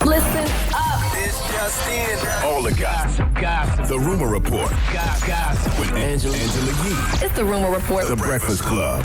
Listen up. This just in. All the gossip. The Rumor Report. Gossip. With Angela Yee. It's the Rumor Report. The Breakfast Club.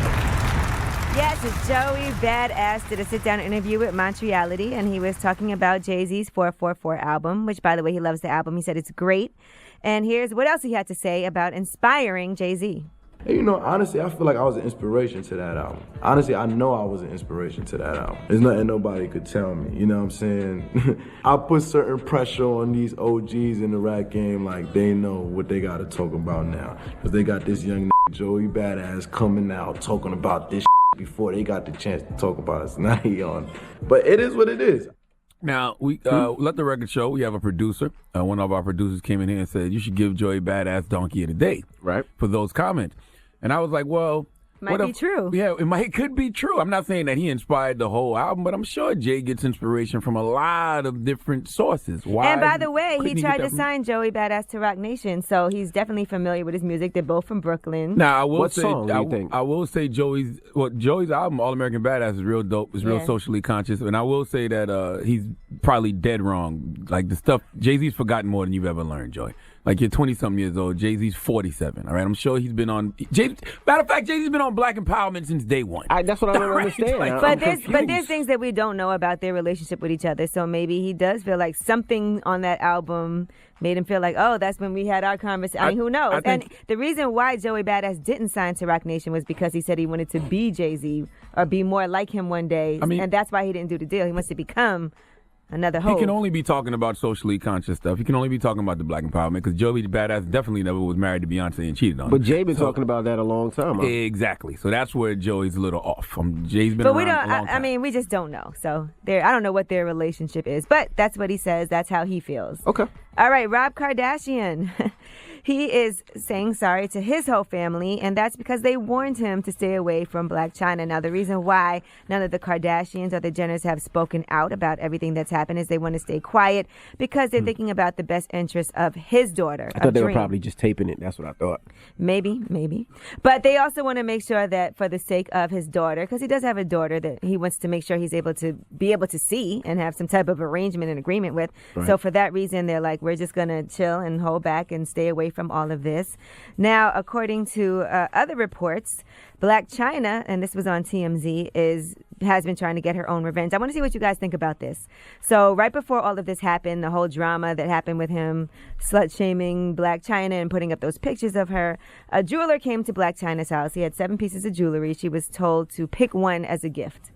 Yes, it's Joey Badass did a sit-down interview with Montreality, and he was talking about Jay-Z's 444 album, which, by the way, he loves the album. He said it's great. And here's what else he had to say about inspiring Jay-Z. Hey, honestly, I feel like I was an inspiration to that album. Honestly, I know I was an inspiration to that album. There's nothing nobody could tell me, you know what I'm saying? I put certain pressure on these OGs in the rap game, like they know what they gotta talk about now. Because they got this young Joey Badass coming out talking about this before they got the chance to talk about it. So now he on. But it is what it is. Now, we let the record show. We have a producer. One of our producers came in here and said, you should give Joey Badass Donkey of the Day. Right. For those comments. And I was like, well. Might be true. Yeah, it could be true. I'm not saying that he inspired the whole album, but I'm sure Jay gets inspiration from a lot of different sources. Why? And by the way, he tried to from... sign Joey Badass to Roc Nation, so he's definitely familiar with his music. They're both from Brooklyn. Now, I will what say, song do you think? I will say Joey's album, All American Badass, is real dope. It's real socially conscious. And I will say that he's probably dead wrong. Like the stuff, Jay-Z's forgotten more than you've ever learned, Joey. Like, you're 20-something years old. Jay-Z's 47, all right? I'm sure he's been on... Matter of fact, Jay-Z's been on Black Empowerment since day one. That's what I don't understand. Like, but there's things that we don't know about their relationship with each other. So maybe he does feel like something on that album made him feel like, oh, that's when we had our conversation. I mean, who knows? And the reason why Joey Badass didn't sign to Roc Nation was because he said he wanted to be Jay-Z or be more like him one day. And that's why he didn't do the deal. He wants to become... another hope. He can only be talking about socially conscious stuff. He can only be talking about the Black empowerment because Joey Badass definitely never was married to Beyonce and cheated on her. But Jay been talking about that a long time. Huh? Exactly. So that's where Joey's a little off. Jay's been around a long time. I mean, we just don't know. So I don't know what their relationship is, but that's what he says. That's how he feels. Okay. All right, Rob Kardashian. He is saying sorry to his whole family, and that's because they warned him to stay away from Blac Chyna. Now, the reason why none of the Kardashians or the Jenners have spoken out about everything that's happened is they want to stay quiet because they're thinking about the best interests of his daughter. I thought they were probably just taping it. That's what I thought. Maybe. But they also want to make sure that for the sake of his daughter, because he does have a daughter that he wants to make sure he's able to see and have some type of arrangement and agreement with. Right. So for that reason, they're like, we're just going to chill and hold back and stay away from all of this. Now, according to other reports, Blac Chyna, and this was on TMZ, has been trying to get her own revenge. I want to see what you guys think about this. So right before all of this happened, the whole drama that happened with him slut-shaming Blac Chyna and putting up those pictures of her, a jeweler came to Blac Chyna's house. He had 7 pieces of jewelry. She was told to pick one as a gift.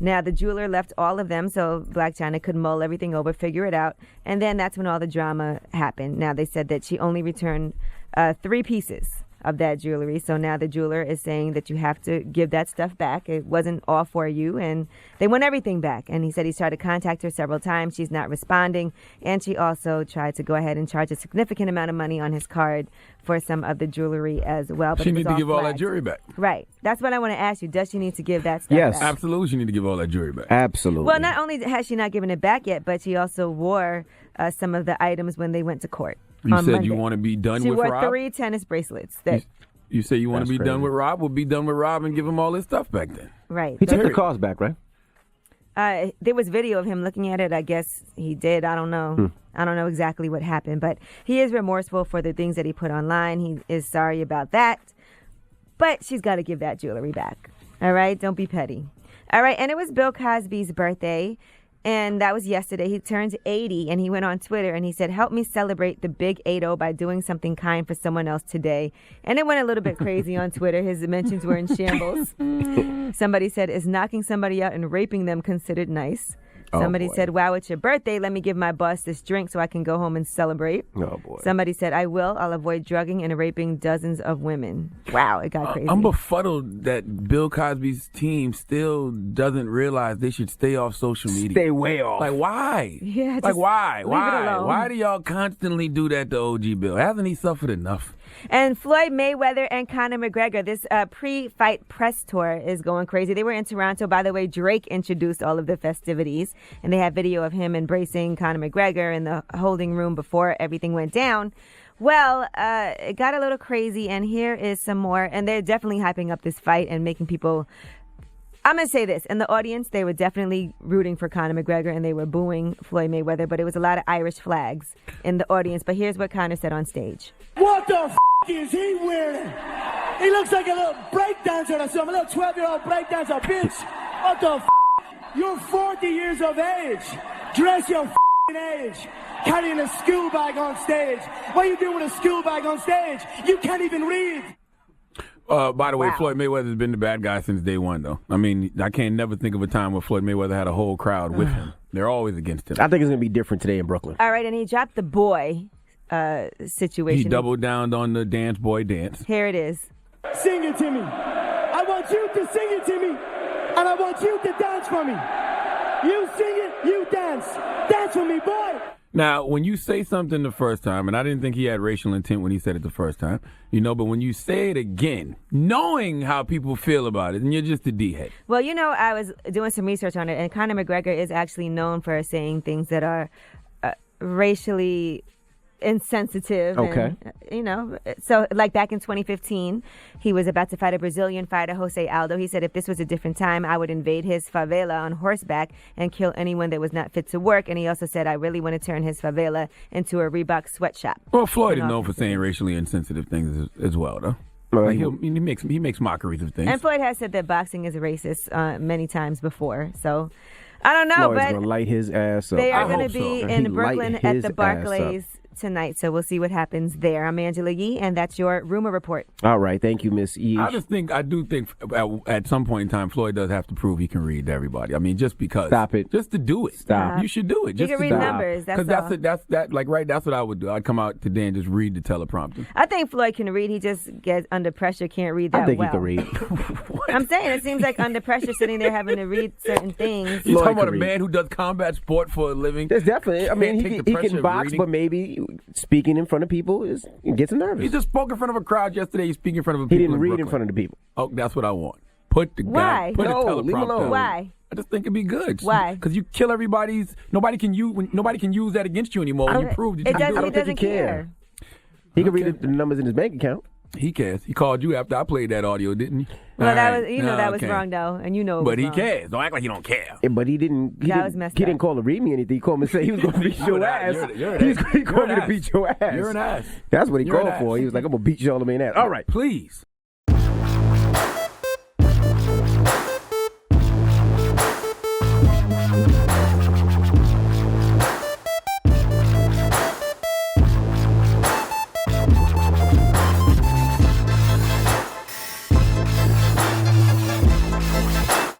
Now, the jeweler left all of them so Blac Chyna could mull everything over, figure it out, and then that's when all the drama happened. Now, they said that she only returned 3 pieces of that jewelry. So now the jeweler is saying that you have to give that stuff back. It wasn't all for you, and they want everything back. And he said he's tried to contact her several times. She's not responding, and she also tried to go ahead and charge a significant amount of money on his card for some of the jewelry as well. But she needs to give all that jewelry back. Right. That's what I want to ask you. Does she need to give that stuff back? Yes. Absolutely, she need to give all that jewelry back. Absolutely. Well, not only has she not given it back yet, but she also wore some of the items when they went to court. You said Monday. You want to be done she with wore Rob? 3 tennis bracelets. You say you want to be crazy. done with Rob? We'll be done with Rob and give him all his stuff back then. Right. He took the cars back, right? There was video of him looking at it. I guess he did. I don't know. I don't know exactly what happened, but he is remorseful for the things that he put online. He is sorry about that. But she's got to give that jewelry back. All right? Don't be petty. All right. And it was Bill Cosby's birthday. And that was yesterday. He turned 80, and he went on Twitter, and he said, help me celebrate the big 80 by doing something kind for someone else today. And it went a little bit crazy on Twitter. His mentions were in shambles. Somebody said, is knocking somebody out and raping them considered nice? Somebody said, wow, it's your birthday. Let me give my boss this drink so I can go home and celebrate. Oh, boy. Somebody said, I'll avoid drugging and raping dozens of women. Wow, it got crazy. I'm befuddled that Bill Cosby's team still doesn't realize they should stay off social media. Stay way off. Like, why? Yeah, like, why? leave it alone. Why do y'all constantly do that to OG Bill? Hasn't he suffered enough? And Floyd Mayweather and Conor McGregor, this pre-fight press tour is going crazy. They were in Toronto. By the way, Drake introduced all of the festivities, and they have video of him embracing Conor McGregor in the holding room before everything went down. Well, it got a little crazy, and here is some more. And they're definitely hyping up this fight and making people I'm going to say this. In the audience, they were definitely rooting for Conor McGregor and they were booing Floyd Mayweather, but it was a lot of Irish flags in the audience. But here's what Conor said on stage. What the f*** is he wearing? He looks like a little breakdancer or something, a little 12-year-old breakdancer, bitch. What the f***? You're 40 years of age. Dress your f***ing age. Carrying a school bag on stage. What are you doing with a school bag on stage? You can't even read. By the way, Wow. Floyd Mayweather's been the bad guy since day one, though. I mean, I can't never think of a time where Floyd Mayweather had a whole crowd with him. They're always against him. I think it's going to be different today in Brooklyn. All right, and he dropped the boy situation. He doubled down on the dance boy dance. Here it is. Sing it to me. I want you to sing it to me. And I want you to dance for me. You sing it, you dance. Dance for me, boy. Now, when you say something the first time, and I didn't think he had racial intent when he said it the first time, but when you say it again, knowing how people feel about it, and you're just a D-head. Well, I was doing some research on it, and Conor McGregor is actually known for saying things that are racially insensitive. Okay. And, so like back in 2015, he was about to fight a Brazilian fighter, Jose Aldo. He said, if this was a different time, I would invade his favela on horseback and kill anyone that was not fit to work. And he also said, I really want to turn his favela into a Reebok sweatshop. Well, Floyd is known for saying racially insensitive things as well, though. Like he makes mockeries of things. And Floyd has said that boxing is racist many times before. So I don't know, Floyd's but going to light his ass up. they are I going hope to be so. in He Brooklyn light at his the ass Barclays tonight. So we'll see what happens there. I'm Angela Yee, and that's your rumor report. All right. Thank you, Miss E. I do think at some point in time, Floyd does have to prove he can read to everybody. I mean, just because. Stop it. Just to do it. Stop. You should do it. You Just can to read do it. numbers, that's all. That's what I would do. I'd come out today and just read the teleprompter. I think Floyd can read. He just gets under pressure, can't read that I think well. he can read. I'm saying it seems like under pressure, sitting there having to read certain things. You're talking can about a read. man who does combat sport for a living. There's definitely. I mean, Can't take he the pressure can of box, reading. but maybe speaking in front of people gets him nervous. He just spoke in front of a crowd yesterday. He's speaking in front of a He people didn't read Brooklyn. in front of the people. Oh, that's what I want. Put the Why? guy. Put No, a leave him teleprompter. alone. Why? I just think it'd be good. Why? Because you kill everybody's. Nobody can use that against you anymore. When you prove that you It can doesn't, do he it. don't think doesn't he care. care. He can read the numbers in his bank account. He cares. He called you after I played that audio, didn't he? Well, All that right. was, that was wrong though, and it But was he wrong. cares. Don't act like he don't care. But he didn't. That was messed He up. didn't call to read me anything. He called me and said he was going to beat your ass. He called me to beat your ass. You're an ass. That's what he You're an called for. ass. He was like, I'm going to beat your old man ass. All right. Please.